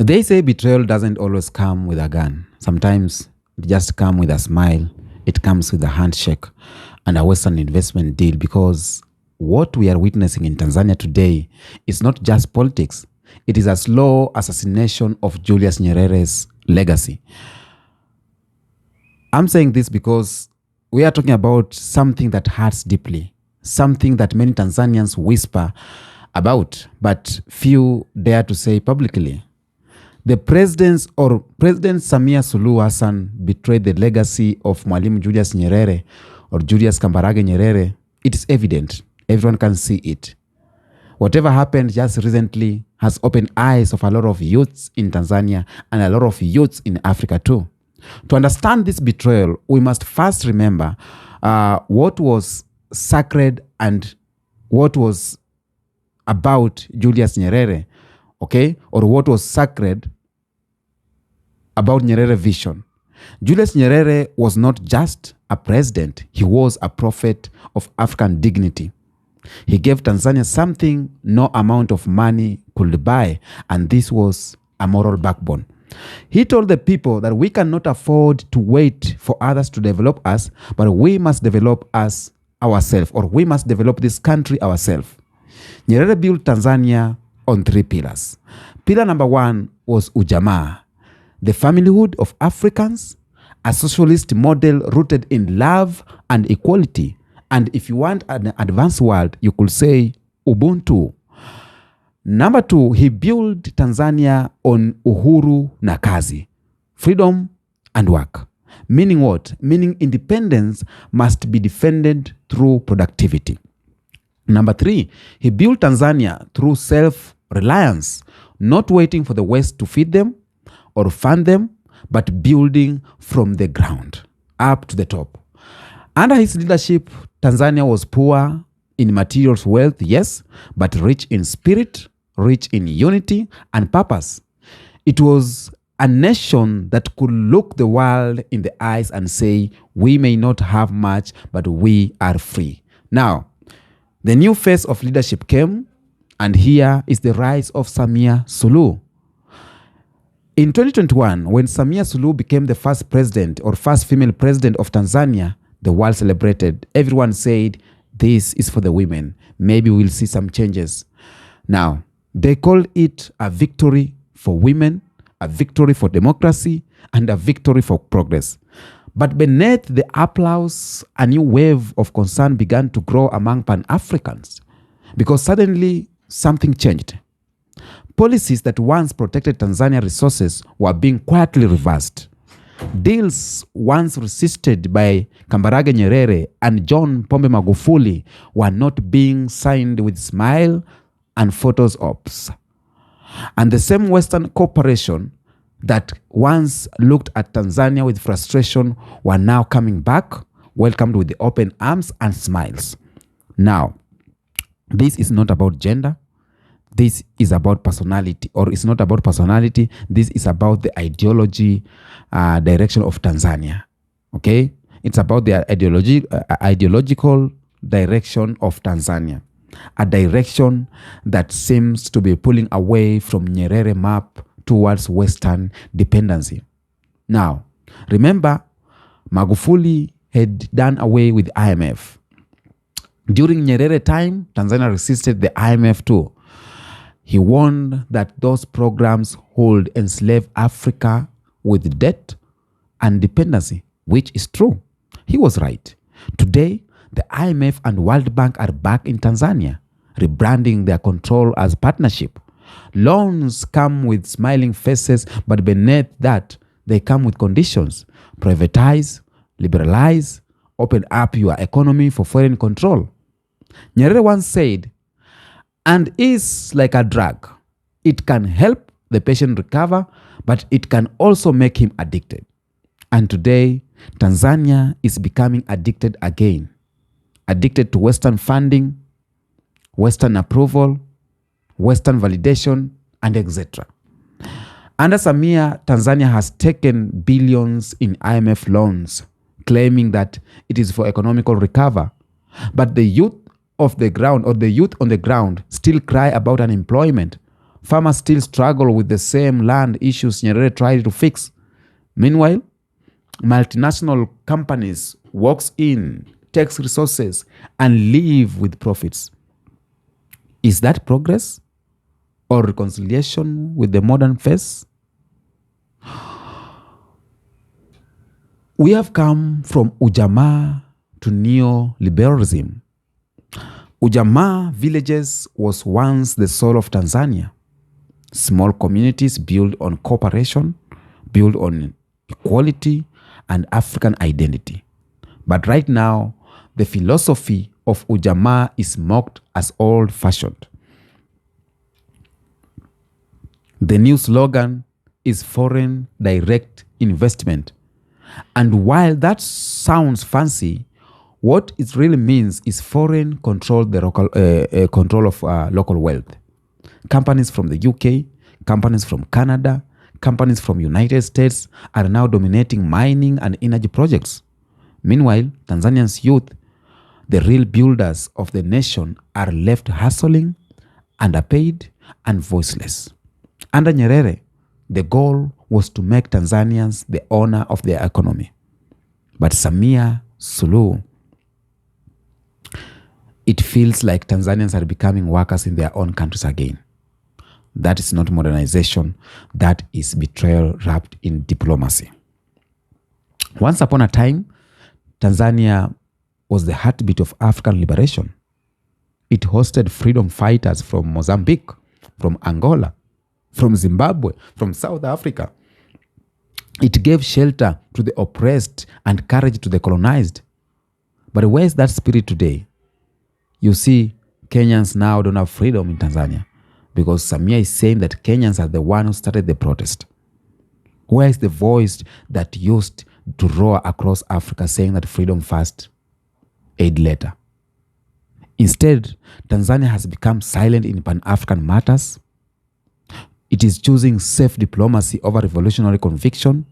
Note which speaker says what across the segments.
Speaker 1: They say betrayal doesn't always come with a gun. Sometimes it just comes with a smile. It comes with a handshake and a Western investment deal, because what we are witnessing in Tanzania today is not just politics. It is a slow assassination of Julius Nyerere's legacy. I'm saying this because we are talking about something that hurts deeply, something that many Tanzanians whisper about, but few dare to say publicly. The President Samia Suluhu Hassan betrayed the legacy of Mwalimu Julius Nyerere, or Julius Kambarage Nyerere. It is evident. Everyone can see it. Whatever happened just recently has opened eyes of a lot of youths in Tanzania and a lot of youths in Africa too. To understand this betrayal, we must first remember what was sacred and what was about Julius Nyerere, okay? Or what was sacred about Nyerere vision. Julius Nyerere was not just a president, he was a prophet of African dignity. He gave Tanzania something no amount of money could buy, and this was a moral backbone. He told the people that we cannot afford to wait for others to develop us, but we must develop us ourselves, or we must develop this country ourselves. Nyerere built Tanzania on 3 pillars. Pillar number 1 was Ujamaa, the familyhood of Africans, a socialist model rooted in love and equality. And if you want an advanced world, you could say Ubuntu. Number 2, he built Tanzania on uhuru na kazi, freedom and work. Meaning what? Meaning independence must be defended through productivity. Number 3, he built Tanzania through self-reliance, not waiting for the West to feed them or fund them, but building from the ground up to the top. Under his leadership, Tanzania was poor in material wealth, yes, but rich in spirit, rich in unity and purpose. It was a nation that could look the world in the eyes and say, we may not have much, but we are free. Now, the new phase of leadership came, and here is the rise of Samia Suluhu. In 2021, when Samia Suluhu became the first president, or first female president of Tanzania, the world celebrated. Everyone said, this is for the women. Maybe we'll see some changes. Now, they called it a victory for women, a victory for democracy, and a victory for progress. But beneath the applause, a new wave of concern began to grow among Pan-Africans, because suddenly something changed. Policies that once protected Tanzania resources were being quietly reversed. Deals once resisted by Kambarage Nyerere and John Pombe Magufuli were not being signed with smile and photos ops. And the same Western corporation that once looked at Tanzania with frustration were now coming back, welcomed with the open arms and smiles. Now, this is not about gender. This is about personality, or it's not about personality. This is about the ideology direction of Tanzania. Okay? It's about the ideological direction of Tanzania. A direction that seems to be pulling away from Nyerere map towards Western dependency. Now, remember, Magufuli had done away with IMF. During Nyerere time, Tanzania resisted the IMF too. He warned that those programs would enslave Africa with debt and dependency, which is true. He was right. Today, the IMF and World Bank are back in Tanzania, rebranding their control as partnership. Loans come with smiling faces, but beneath that, they come with conditions. Privatize, liberalize, open up your economy for foreign control. Nyerere once said, and is like a drug. It can help the patient recover, but it can also make him addicted. And today, Tanzania is becoming addicted again. Addicted to Western funding, Western approval, Western validation, and etc. Under Samia, Tanzania has taken billions in IMF loans, claiming that it is for economical recovery. But the youth of the ground, or the youth on the ground, still cry about unemployment, Farmers still struggle with the same land issues Nyerere tried to fix. Meanwhile, multinational companies walks in, takes resources, and leave with profits. Is that progress or reconciliation with the modern phase? We have come from Ujamaa to neoliberalism. Ujamaa villages was once the soul of Tanzania. Small communities built on cooperation, built on equality and African identity. But right now, the philosophy of Ujamaa is mocked as old-fashioned. The new slogan is foreign direct investment. And while that sounds fancy, what it really means is foreign control of local wealth. Companies from the UK, companies from Canada, companies from United States are now dominating mining and energy projects. Meanwhile, Tanzania's youth, the real builders of the nation, are left hustling, underpaid, and voiceless. Under Nyerere, the goal was to make Tanzanians the owner of their economy. But Samia Suluhu, it feels like Tanzanians are becoming workers in their own countries again. That is not modernization. That is betrayal wrapped in diplomacy. Once upon a time, Tanzania was the heartbeat of African liberation. It hosted freedom fighters from Mozambique, from Angola, from Zimbabwe, from South Africa. It gave shelter to the oppressed and courage to the colonized. But where is that spirit today? You see, Kenyans now don't have freedom in Tanzania because Samia is saying that Kenyans are the one who started the protest. Where is the voice that used to roar across Africa saying that freedom first, aid later? Instead, Tanzania has become silent in Pan-African matters. It is choosing safe diplomacy over revolutionary conviction,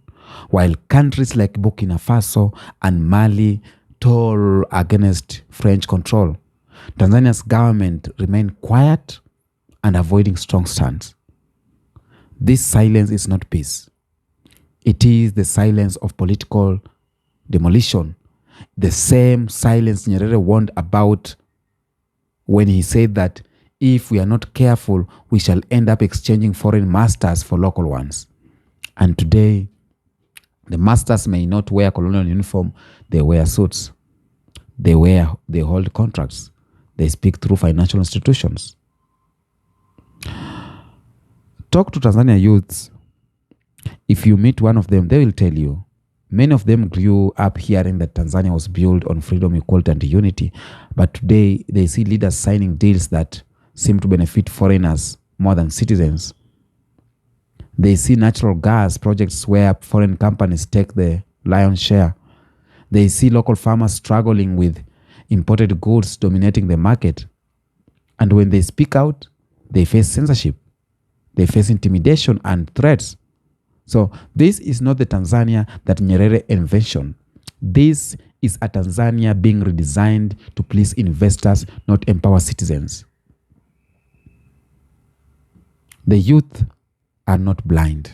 Speaker 1: while countries like Burkina Faso and Mali toll against French control. Tanzania's government remained quiet and avoiding strong stands. This silence is not peace. It is the silence of political demolition. The same silence Nyerere warned about when he said that if we are not careful, we shall end up exchanging foreign masters for local ones. And today, the masters may not wear colonial uniform, they wear suits. They hold contracts. They speak through financial institutions. Talk to Tanzania youths. If you meet one of them, they will tell you. Many of them grew up hearing that Tanzania was built on freedom, equality, and unity. But today, they see leaders signing deals that seem to benefit foreigners more than citizens. They see natural gas projects where foreign companies take the lion's share. They see local farmers struggling with imported goods dominating the market. And when they speak out, they face censorship. They face intimidation and threats. So this is not the Tanzania that Nyerere envisioned. This is a Tanzania being redesigned to please investors, not empower citizens. The youth are not blind.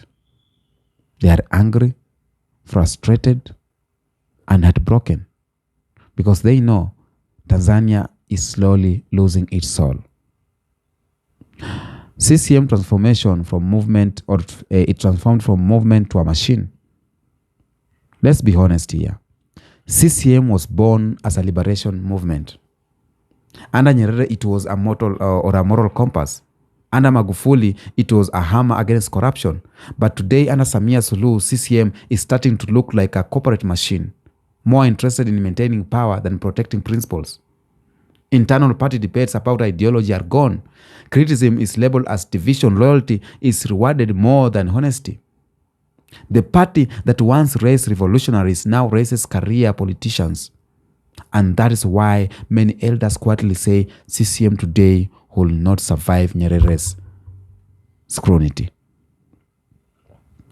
Speaker 1: They are angry, frustrated, and heartbroken because they know Tanzania is slowly losing its soul. CCM transformation from movement, or it transformed from movement to a machine. Let's be honest here. CCM was born as a liberation movement. Under Nyerere, it was a moral compass. Under Magufuli, it was a hammer against corruption. But today, under Samia Suluhu, CCM is starting to look like a corporate machine, more interested in maintaining power than protecting principles. Internal party debates about ideology are gone. Criticism is labeled as division. Loyalty is rewarded more than honesty. The party that once raised revolutionaries now raises career politicians. And that is why many elders quietly say CCM today will not survive Nyerere's scrutiny.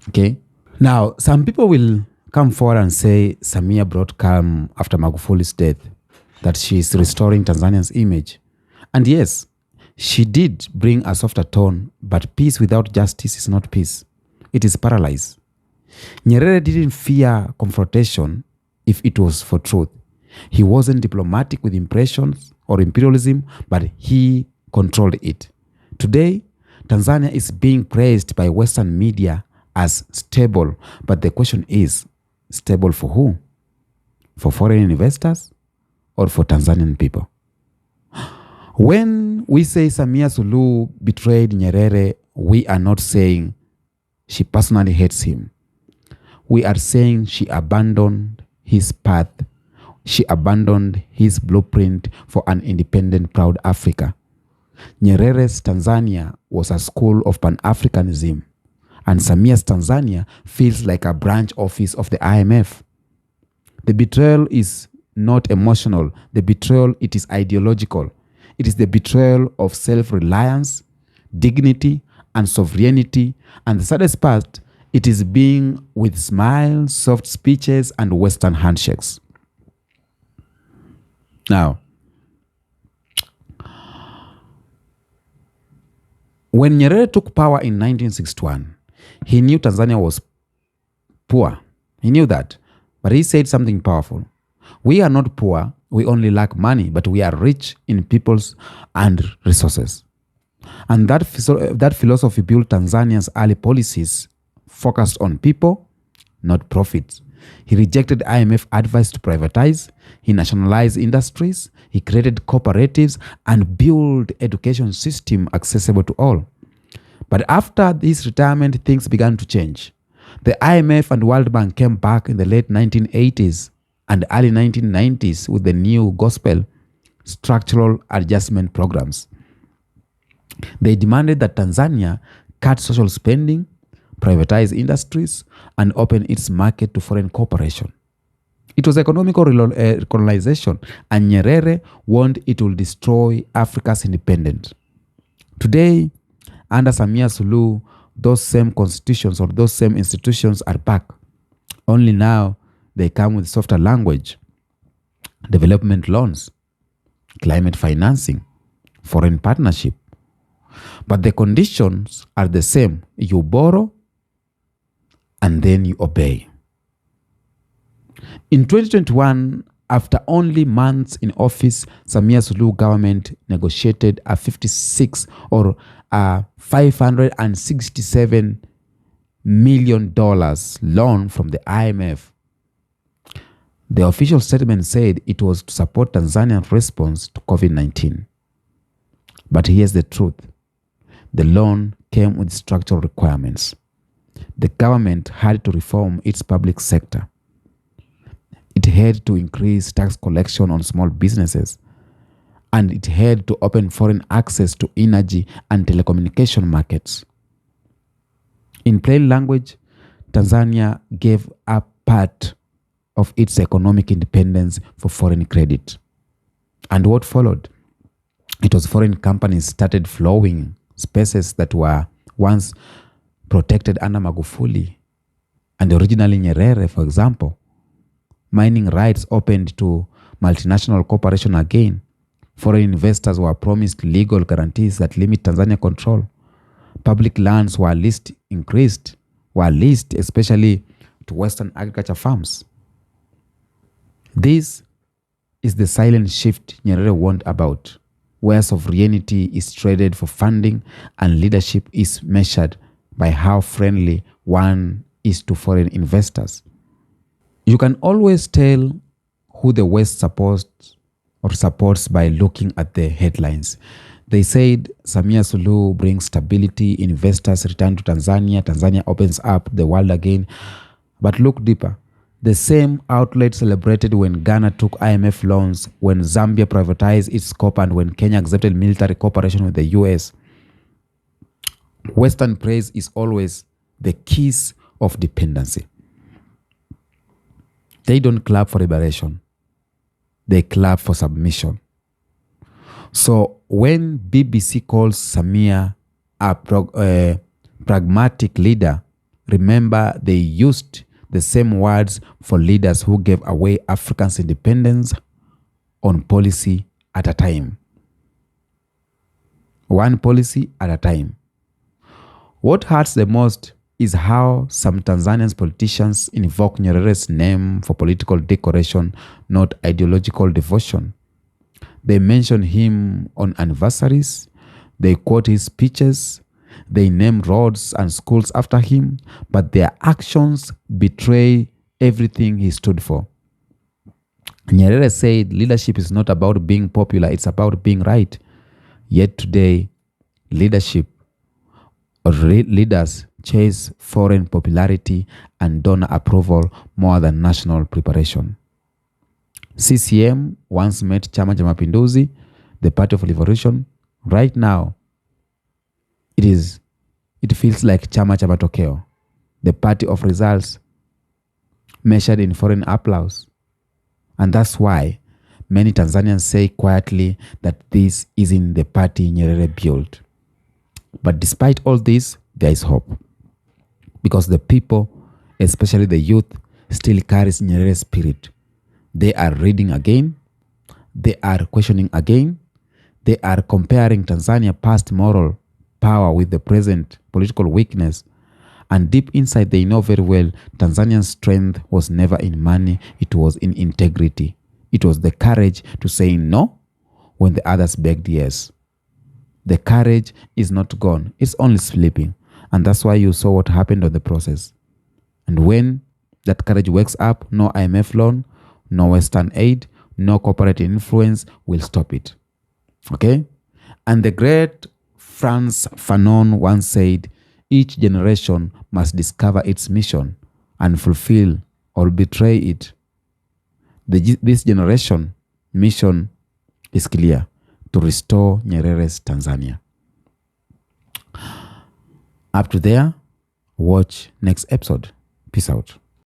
Speaker 1: Okay? Now, some people will come forward and say Samia brought calm after Magufuli's death, that she is restoring Tanzania's image. And yes, She did bring a softer tone, but peace without justice is not peace. It is paralyzed. Nyerere didn't fear confrontation if it was for truth. He wasn't diplomatic with impressions or imperialism, but he controlled it. Today, Tanzania is being praised by Western media as stable, but the question is, stable for who? For foreign investors or for Tanzanian people? When we say Samia Suluhu betrayed Nyerere, we are not saying she personally hates him. We are saying she abandoned his path. She abandoned his blueprint for an independent, proud Africa. Nyerere's Tanzania was a school of Pan-Africanism, and Samia's Tanzania feels like a branch office of the IMF. The betrayal is not emotional. The betrayal, it is ideological. It is the betrayal of self-reliance, dignity, and sovereignty. And the saddest part, it is being with smiles, soft speeches, and Western handshakes. Now, when Nyerere took power in 1961, he knew Tanzania was poor. He knew that. But he said something powerful. We are not poor, we only lack money, but we are rich in peoples and resources. And that philosophy built Tanzania's early policies focused on people, not profits. He rejected IMF advice to privatize. He nationalized industries. He created cooperatives and built education system accessible to all. But after his retirement, things began to change. The IMF and World Bank came back in the late 1980s and early 1990s with the new gospel structural adjustment programs. They demanded that Tanzania cut social spending, privatize industries, and open its market to foreign cooperation. It was economical colonization, and Nyerere warned it will destroy Africa's independence. Today, under Samia Suluhu, those same constitutions or those same institutions are back. Only now they come with softer language, development loans, climate financing, foreign partnership. But the conditions are the same. You borrow and then you obey. In 2021, after only months in office, Samia Suluhu government negotiated a $567 million loan from the IMF. The official statement said it was to support Tanzania's response to COVID-19. But here's the truth. The loan came with structural requirements. The government had to reform its public sector. It had to increase tax collection on small businesses, and it had to open foreign access to energy and telecommunication markets. In plain language, Tanzania gave up part of its economic independence for foreign credit. And what followed? It was foreign companies started flowing spaces that were once protected under Magufuli and originally Nyerere, for example. Mining rights opened to multinational corporation again. Foreign investors were promised legal guarantees that limit Tanzania control. Public lands were increased, especially to Western agriculture farms. This is the silent shift Nyerere warned about, where sovereignty is traded for funding and leadership is measured by how friendly one is to foreign investors. You can always tell who the West supports by looking at the headlines. They said Samia Suluhu brings stability, investors return to Tanzania, Tanzania opens up the world again. But look deeper. The same outlet celebrated when Ghana took IMF loans, when Zambia privatized its copper, and when Kenya accepted military cooperation with the US. Western praise is always the kiss of dependency. They don't clap for liberation. They clap for submission. So when BBC calls Samia a pragmatic leader, remember they used the same words for leaders who gave away Africans' independence on policy at a time. one policy at a time. What hurts the most is how some Tanzanian politicians invoke Nyerere's name for political decoration, not ideological devotion. They mention him on anniversaries, they quote his speeches, they name roads and schools after him, but their actions betray everything he stood for. Nyerere said leadership is not about being popular, it's about being right. Yet today, leadership or leaders chase foreign popularity and donor approval more than national preparation. CCM once met Chama cha Mapinduzi, the Party of Liberation. Right now, it feels like Chama cha Matokeo, the party of results measured in foreign applause. And that's why many Tanzanians say quietly that this isn't the party Nyerere built. But despite all this, there is hope. Because the people, especially the youth, still carries Nyerere's spirit. They are reading again. They are questioning again. They are comparing Tanzania past moral power with the present political weakness. And deep inside, they know very well Tanzania's strength was never in money. It was in integrity. It was the courage to say no when the others begged yes. The courage is not gone. It's only sleeping. And that's why you saw what happened on the process. And when that courage wakes up, no IMF loan, no Western aid, no corporate influence will stop it. Okay? And the great Frantz Fanon once said, each generation must discover its mission and fulfill or betray it. This generation mission is clear: to restore Nyerere's Tanzania. Up to there, watch next episode. Peace out.